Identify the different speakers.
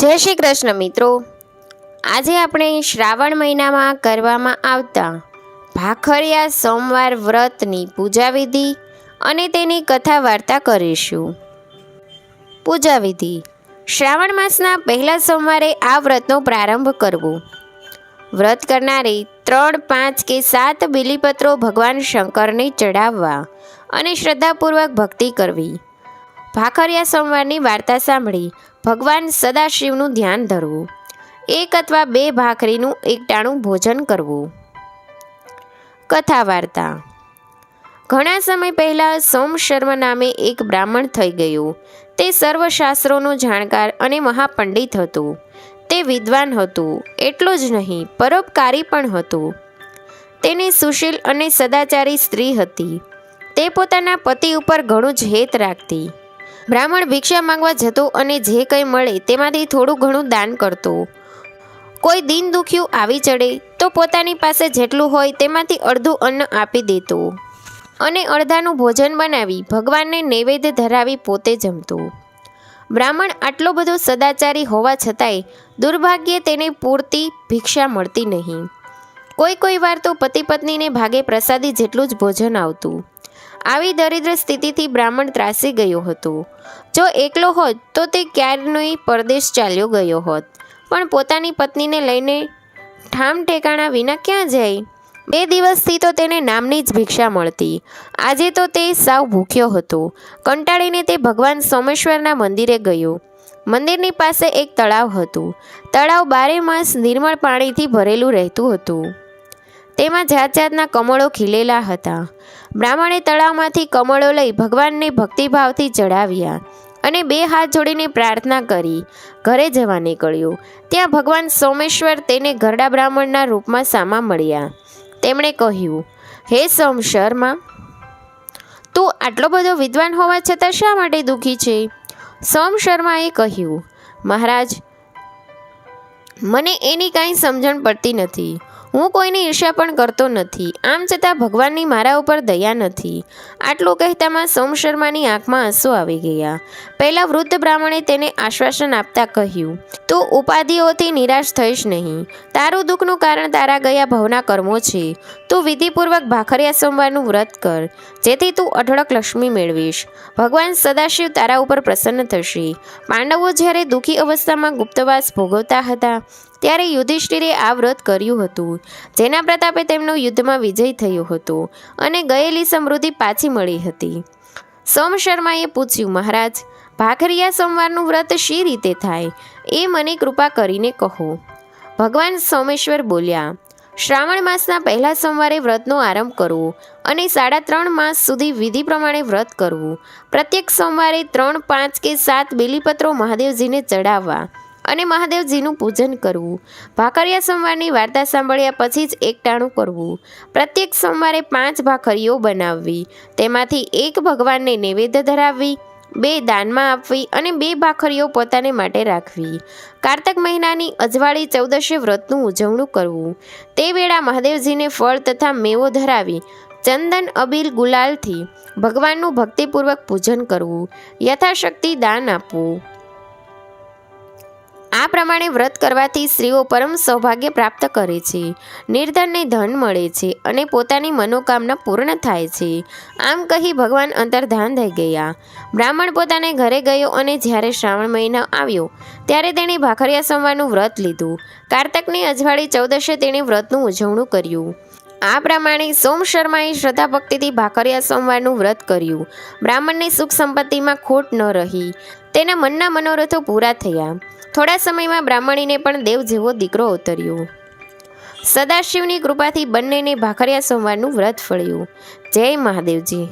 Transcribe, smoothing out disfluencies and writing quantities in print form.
Speaker 1: જય શ્રી કૃષ્ણ મિત્રો, આજે આપણે શ્રાવણ મહિનામાં કરવામાં આવતા ભાખરિયા સોમવાર વ્રતની પૂજાવિધિ અને તેની કથા વાર્તા કરીશું. પૂજાવિધિ: શ્રાવણ માસના પહેલા સોમવારે આ વ્રતનો પ્રારંભ કરવો. વ્રત કરનારે 3, 5 કે 7 બીલીપત્રો ભગવાન શંકરને ચઢાવવા અને શ્રદ્ધાપૂર્વક ભક્તિ કરવી. ભાખરિયા સોમવારની વાર્તા સાંભળી ભગવાન સદાશિવનું ધ્યાન ધરવું. 1 અથવા 2 ભાખરીનું એકટાણું ભોજન કરવું. કથા વાર્તા: ઘણા સમય પહેલાં સોમ શર્મા નામે એક બ્રાહ્મણ થઈ ગયો. તે સર્વશાસ્ત્રોનો જાણકાર અને મહાપંડિત હતો. તે વિદ્વાન હતો, એટલો જ નહીં પરોપકારી પણ હતો. તેની સુશીલ અને સદાચારી સ્ત્રી હતી. તે પોતાના પતિ ઉપર ઘણું જ હેત રાખતી. બ્રાહ્મણ ભિક્ષા માંગવા જતો અને જે કંઈ મળે તેમાંથી થોડું ઘણું દાન કરતો. કોઈ દીન દુખ્યું આવી ચડે તો પોતાની પાસે જેટલું હોય તેમાંથી અડધું અન્ન આપી દેતો અને અડધાનું ભોજન બનાવી ભગવાનને નૈવેદ્ય ધરાવી પોતે જમતો. બ્રાહ્મણ આટલો બધો સદાચારી હોવા છતાંય દુર્ભાગ્યે તેને પૂરતી ભિક્ષા મળતી નહીં. કોઈ વાર તો પતિ પત્નીને ભાગે પ્રસાદી જેટલું જ ભોજન આવતું. આવી દરિદ્ર સ્થિતિથી બ્રાહ્મણ ત્રાસી ગયો હતો. જો એકલો હોત તો તે ક્યારનોય પરદેશ ચાલ્યો ગયો હોત, પણ પોતાની પત્નીને લઈને ઠામ ઠેકાણા વિના ક્યાં જાય? 2 દિવસથી તો તેને નામની જ ભિક્ષા મળતી. આજે તો તે સાવ ભૂખ્યો હતો. કંટાળીને તે ભગવાન સોમેશ્વરના મંદિરે ગયો. મંદિરની પાસે એક તળાવ હતું. તળાવ 12 માસ નિર્મળ પાણીથી ભરેલું રહેતું હતું. તેમાં જાત જાતના કમળો ખીલેલા હતા. બ્રાહ્મણે તળાવમાંથી કમળો લઈ ભગવાનને ભક્તિભાવથી ચઢાવ્યા અને 2 હાથ જોડીને પ્રાર્થના કરી ઘરે જવા નીકળ્યો. ત્યાં ભગવાન સોમેશ્વર તેને ઘરડા બ્રાહ્મણના રૂપમાં સામા મળ્યા. તેમણે કહ્યું, હે સોમ શર્મા, તું આટલો બધો વિદ્વાન હોવા છતાં શા માટે દુઃખી છે? સોમ શર્માએ કહ્યું, મહારાજ, મને એની કાંઈ સમજણ પડતી નથી. હું કોઈની ઈર્ષા પણ કરતો નથી. આમ છતાં ભગવાનની મારા ઉપર દયા નથી. આટલું કહેતામાં સોમ શર્માની આંખમાં આંસુ આવી ગયા. પહેલાં વૃદ્ધ બ્રાહ્મણે તેને આશ્વાસન આપતા કહ્યું, તું ઉપાધિઓથી નિરાશ થઈશ નહીં. તારું દુઃખનું કારણ તારા ગયા ભવના કર્મો છે. તું વિધિપૂર્વક ભાખરિયા સોમવારનું વ્રત કર, જેથી તું અઢળક લક્ષ્મી મેળવીશ. ભગવાન સદાશિવ તારા ઉપર પ્રસન્ન થશે. પાંડવો જ્યારે દુઃખી અવસ્થામાં ગુપ્તવાસ ભોગવતા હતા ત્યારે યુધિષ્ઠિરે આ વ્રત કર્યું હતું, જેના પ્રતાપે તેમનો યુદ્ધમાં વિજય થયો હતો અને ગયેલી સમૃદ્ધિ પાછી મળી હતી. સોમ શર્માએ પૂછ્યું, મહારાજ, ભાખરિયા સોમવારનું વ્રત શી રીતે થાય એ મને કૃપા કરીને કહો. ભગવાન સોમેશ્વર બોલ્યા, શ્રાવણ માસના પહેલા સોમવારે વ્રતનો આરંભ કરવો અને 3.5 માસ સુધી વિધિ પ્રમાણે વ્રત કરવું. પ્રત્યેક સોમવારે 3, 5 કે 7 બીલીપત્રો મહાદેવજીને ચઢાવવા અને મહાદેવજીનું પૂજન કરવું. ભાખરિયા સોમવારની વાર્તા સાંભળ્યા પછી જ એકટાણું કરવું. પ્રત્યેક સોમવારે 5 ભાખરીઓ બનાવવી, તેમાંથી 1 ભગવાનને નૈવેદ્ય ધરાવવી, 2 દાનમાં આપવી અને 2 ભાખરીઓ પોતાને માટે રાખવી. કારતક મહિનાની અજવાળી 14 વ્રતનું ઉજવણું કરવું. તે વેળા મહાદેવજીને ફળ તથા મેવો ધરાવી ચંદન, અબીલ, ગુલાલથી ભગવાનનું ભક્તિપૂર્વક પૂજન કરવું. યથાશક્તિ દાન આપવું. આ પ્રમાણે વ્રત કરવાથી સ્ત્રીઓ પરમ સૌભાગ્ય પ્રાપ્ત કરે છે, નિર્ધનને ધન મળે છે અને પોતાની મનોકામના પૂર્ણ થાય છે. આમ કહી ભગવાન અંતર્ધાન થઈ ગયા. બ્રાહ્મણ પોતાને ઘરે ગયો અને જ્યારે શ્રાવણ મહિનો આવ્યો ત્યારે તેણે ભાખરિયા સોમવારનું વ્રત લીધું. કારતકની અજવાળી 14 તેણે વ્રતનું ઉજવણું કર્યું. આ પ્રમાણે સોમ શર્માએ શ્રદ્ધા ભક્તિથી ભાખરિયા સોમવારનું વ્રત કર્યું. બ્રાહ્મણને સુખ સંપત્તિમાં ખોટ ન રહી. તેના મનના મનોરથો પૂરા થયા. થોડા સમયમાં બ્રાહ્મણીને પણ દેવ જેવો દીકરો અવતર્યો. સદાશિવની કૃપાથી બંનેને ભાખરિયા સોમવારનું વ્રત ફળ્યું. જય મહાદેવજી.